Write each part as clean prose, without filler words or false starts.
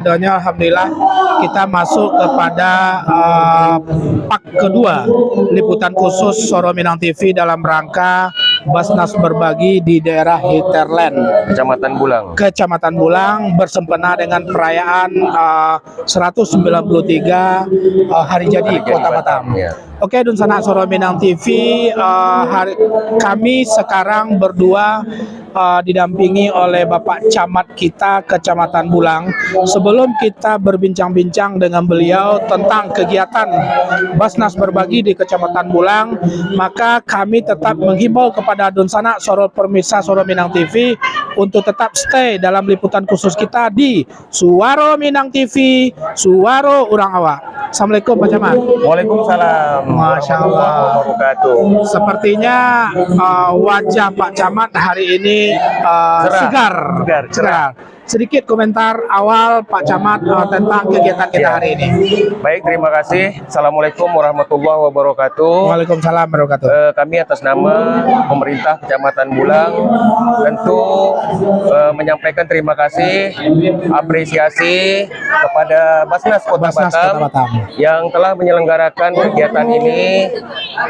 Adanya alhamdulillah kita masuk kepada part kedua liputan khusus Soro Minang TV dalam rangka Basnas Berbagi di daerah Hinterland, Kecamatan Bulang bersempena dengan perayaan 193 hari jadi Kota Batam. Oke, Dun Sanak Soro Minang TV, kami sekarang berdua didampingi oleh Bapak Camat kita Kecamatan Bulang. Sebelum kita berbincang-bincang dengan beliau tentang kegiatan Basnas Berbagi di Kecamatan Bulang, maka kami tetap menghimbau kepada Dun Sanak Soro Permisa Soro Minang TV untuk tetap stay dalam liputan khusus kita di Suaro Minang TV, Suaro Urang Awak. Assalamualaikum Pak Camat. Waalaikumsalam. Masya Allah. Sepertinya wajah Pak Camat hari ini segar. Sedikit komentar awal Pak Camat tentang kegiatan kita hari ini. Baik, terima kasih. Assalamualaikum warahmatullahi wabarakatuh. Waalaikumsalam warahmatullahi wabarakatuh. Kami atas nama pemerintah Kecamatan Bulang tentu menyampaikan terima kasih, apresiasi kepada Basnas Kota Batam yang telah menyelenggarakan kegiatan ini.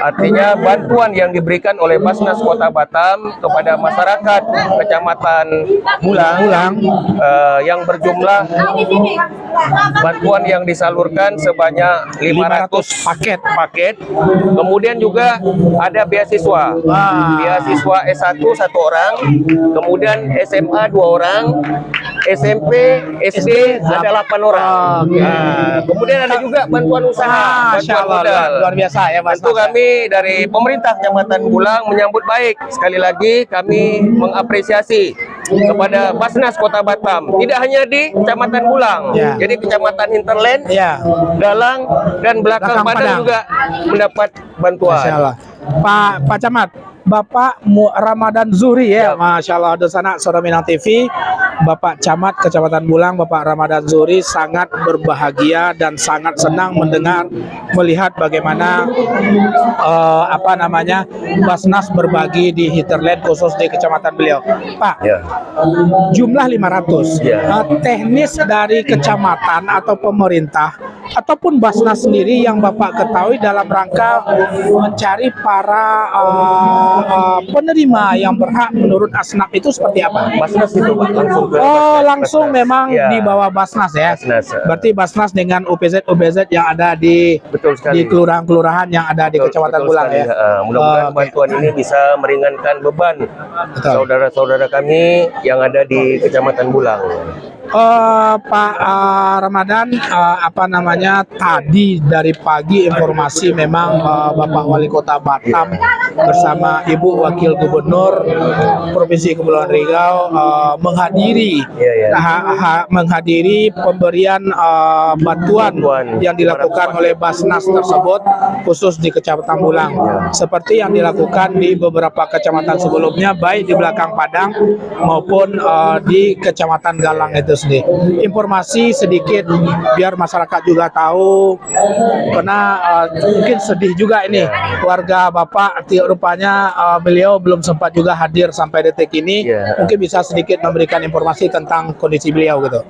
Artinya bantuan yang diberikan oleh Basnas Kota Batam kepada masyarakat Kecamatan Bulang yang berjumlah bantuan yang disalurkan sebanyak 500 paket. Kemudian juga ada beasiswa. Beasiswa S1 1 orang, kemudian SMA 2 orang, SMP, SD ada 8 orang. Kemudian ada juga bantuan usaha, bantuan modal. Luar biasa ya Mas. Tentu kami dari pemerintah Kecamatan Bulang menyambut baik. Sekali lagi kami mengapresiasi kepada Basnas Kota Batam, tidak hanya di Kecamatan Bulang, jadi Kecamatan Hinterland, Galang, dan Belakang Padang juga mendapat bantuan. Pak Camat, Bapak Ramadan Zuhri ya, Masya Allah. Dun Sanak Soro Minang TV, Bapak Camat Kecamatan Bulang, Bapak Ramadan Zuhri sangat berbahagia dan sangat senang melihat bagaimana Basnas Berbagi di Hinterland khusus di kecamatan beliau. Pak, jumlah 500. Teknis dari kecamatan atau pemerintah ataupun Basnas sendiri yang Bapak ketahui dalam rangka mencari para penerima yang berhak menurut Asnaf itu seperti apa? Basnas itu Pak, langsung ke langsung Basnas. Memang di bawah Basnas ya. Berarti Basnas dengan UPZ yang ada di kelurahan-kelurahan yang ada di Kecamatan Bulang ya. Mudah-mudahan bantuan ini bisa meringankan beban saudara-saudara kami yang ada di Kecamatan Bulang. Pak Ramadan, tadi dari pagi informasi memang Bapak Wali Kota Batam bersama Ibu Wakil Gubernur Provinsi Kepulauan Riau menghadiri pemberian bantuan yang dilakukan oleh Basnas tersebut khusus di Kecamatan Bulang, seperti yang dilakukan di beberapa kecamatan sebelumnya, baik di Belakang Padang maupun di Kecamatan Galang itu sendiri. Informasi sedikit biar masyarakat juga tahu, karena mungkin sedih juga ini keluarga Bapak, rupanya beliau belum sempat juga hadir sampai detik ini. Mungkin bisa sedikit memberikan informasi tentang kondisi beliau gitu.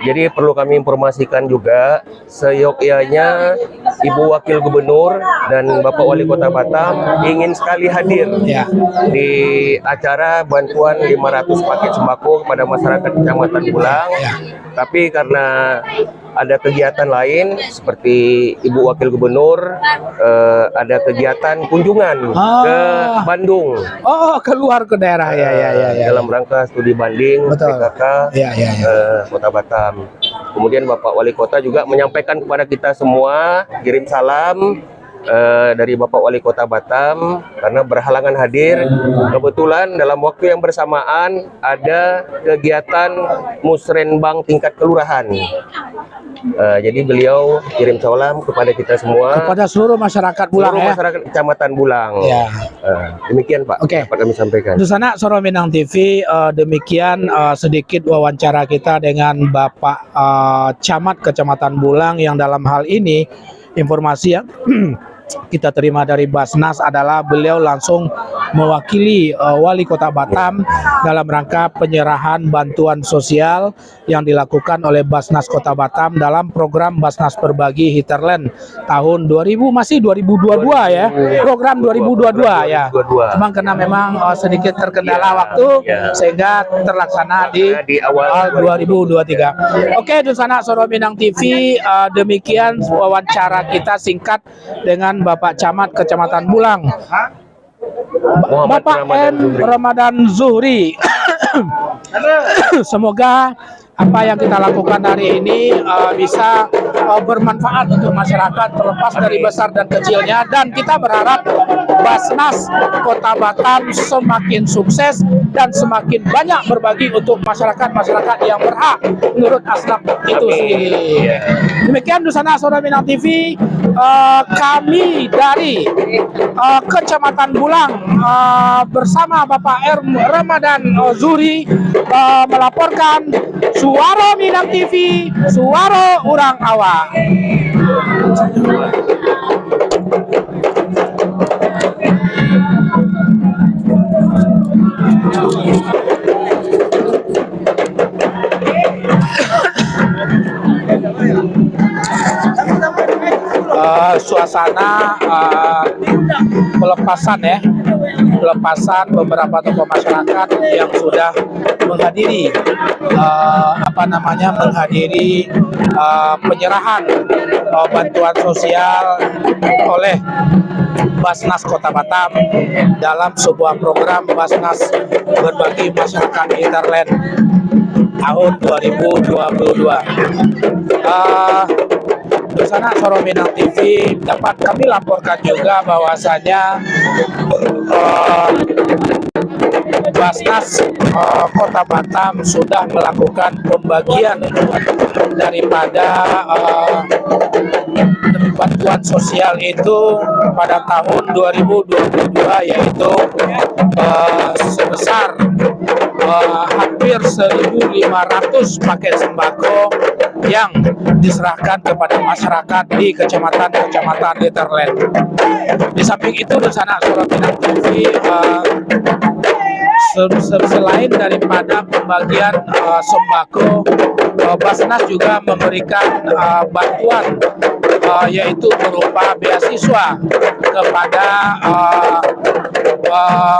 Jadi perlu kami informasikan juga, seyogyanya Ibu Wakil Gubernur dan Bapak Wali Kota Batam ingin sekali hadir di acara bantuan 500 paket sembako kepada masyarakat Kecamatan Bulang, tapi karena ada kegiatan lain seperti Ibu Wakil Gubernur ada kegiatan kunjungan ke Bandung. Keluar ke daerah dalam rangka studi banding PKK Kota Batam. Kemudian Bapak Wali Kota juga menyampaikan kepada kita semua, kirim salam dari Bapak Wali Kota Batam karena berhalangan hadir. Kebetulan dalam waktu yang bersamaan ada kegiatan musrenbang tingkat kelurahan. Jadi beliau kirim salam kepada kita semua, kepada seluruh masyarakat Bulang, masyarakat Kecamatan Bulang. Demikian Pak, dapat kami sampaikan. Dun Sanak Soro Minang TV, demikian sedikit wawancara kita dengan Bapak Camat Kecamatan Bulang yang dalam hal ini informasi yang kita terima dari Basnas adalah beliau langsung mewakili Wali Kota Batam dalam rangka penyerahan bantuan sosial yang dilakukan oleh Basnas Kota Batam dalam program Basnas Berbagi Hinterland tahun 2022 ya, program 2022 ya. Cuma karena memang sedikit terkendala waktu sehingga terlaksana di awal 2023. Oke, Dusana Soro Minang TV, demikian wawancara kita singkat dengan Bapak Camat Kecamatan Bulang, Bapak M. Ramadan Zuhri. Semoga apa yang kita lakukan hari ini bisa bermanfaat untuk masyarakat terlepas dari besar dan kecilnya, dan kita berharap Basnas Kota Batam semakin sukses dan semakin banyak berbagi untuk masyarakat yang berhak menurut aslak itu sendiri. Demikian Dusana Soro Minang TV, kami dari Kecamatan Bulang bersama Bapak R. Ramadan Zuhri melaporkan Suara Minang TV, suara orang awak. Suasana pelepasan beberapa tokoh masyarakat yang sudah menghadiri penyerahan bantuan sosial oleh Basnas Kota Batam dalam sebuah program Basnas Berbagi Masyarakat Hinterland tahun 2022. Dusana Soro Minang TV dapat kami laporkan juga bahwasanya Basnas Kota Batam sudah melakukan pembagian daripada bantuan sosial itu pada tahun 2022, yaitu sebesar hampir 1.500 paket sembako yang diserahkan kepada masyarakat di kecamatan Hinterland. Di samping itu Dusana Soro Minang TV selain daripada pembagian sembako, Basnas juga memberikan bantuan yaitu berupa beasiswa kepada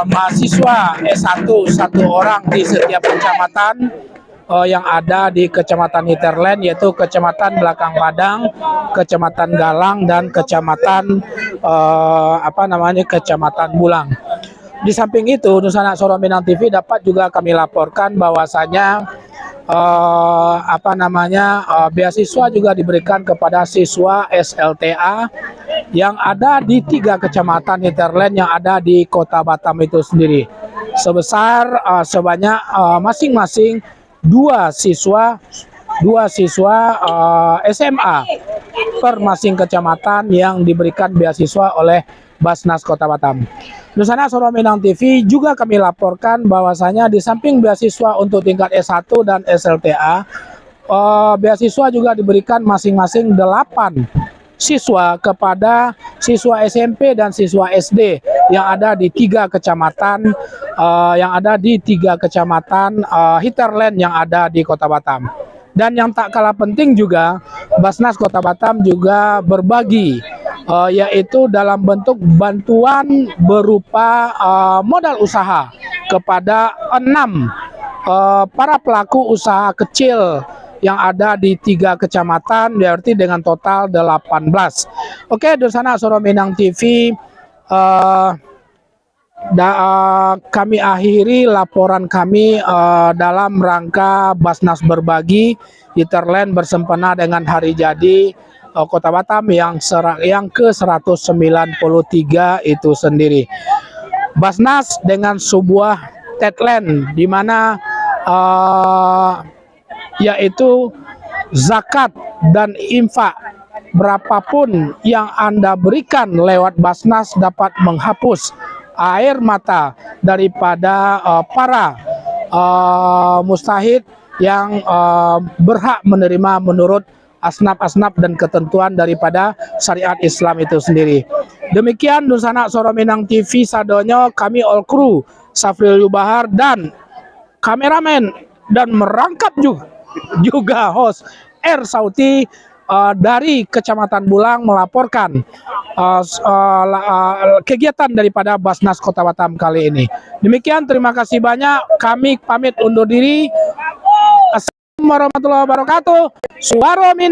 mahasiswa S1 satu orang di setiap kecamatan yang ada di Kecamatan Hinterland, yaitu Kecamatan Belakang Padang, Kecamatan Galang, dan Kecamatan Kecamatan Bulang. Di samping itu, Dusana Soro Minang TV dapat juga kami laporkan bahwasanya beasiswa juga diberikan kepada siswa SLTA yang ada di 3 kecamatan Hinterland yang ada di Kota Batam itu sendiri, sebesar sebanyak masing-masing 2 siswa SMA per masing kecamatan yang diberikan beasiswa oleh Basnas Kota Batam. Dusana Soro Minang TV juga kami laporkan bahwasanya di samping beasiswa untuk tingkat S1 dan SLTA, beasiswa juga diberikan masing-masing 8 siswa kepada siswa SMP dan siswa SD yang ada di 3 kecamatan Hinterland yang ada di Kota Batam. Dan yang tak kalah penting juga, Basnas Kota Batam juga berbagi yaitu dalam bentuk bantuan berupa modal usaha kepada 6 para pelaku usaha kecil yang ada di 3 kecamatan, berarti dengan total 18. Oke, Dusana Soro Minang TV, kami akhiri laporan kami dalam rangka Basnas Berbagi Hinterland bersempena dengan hari jadi Kota Batam yang ke-193 itu sendiri. Basnas dengan sebuah tagline di mana yaitu zakat dan infak berapapun yang Anda berikan lewat Basnas dapat menghapus air mata daripada para mustahid yang berhak menerima menurut asnaf-asnaf dan ketentuan daripada syariat Islam itu sendiri. Demikian Dunsana Soro Minang TV sadonyo, kami all crew Safril Yubahar dan kameramen dan merangkap juga host R Sauti dari Kecamatan Bulang melaporkan kegiatan daripada Basnas Kota Batam kali ini. Demikian, terima kasih banyak. Kami pamit undur diri. Assalamualaikum warahmatullahi wabarakatuh. Suara Minang.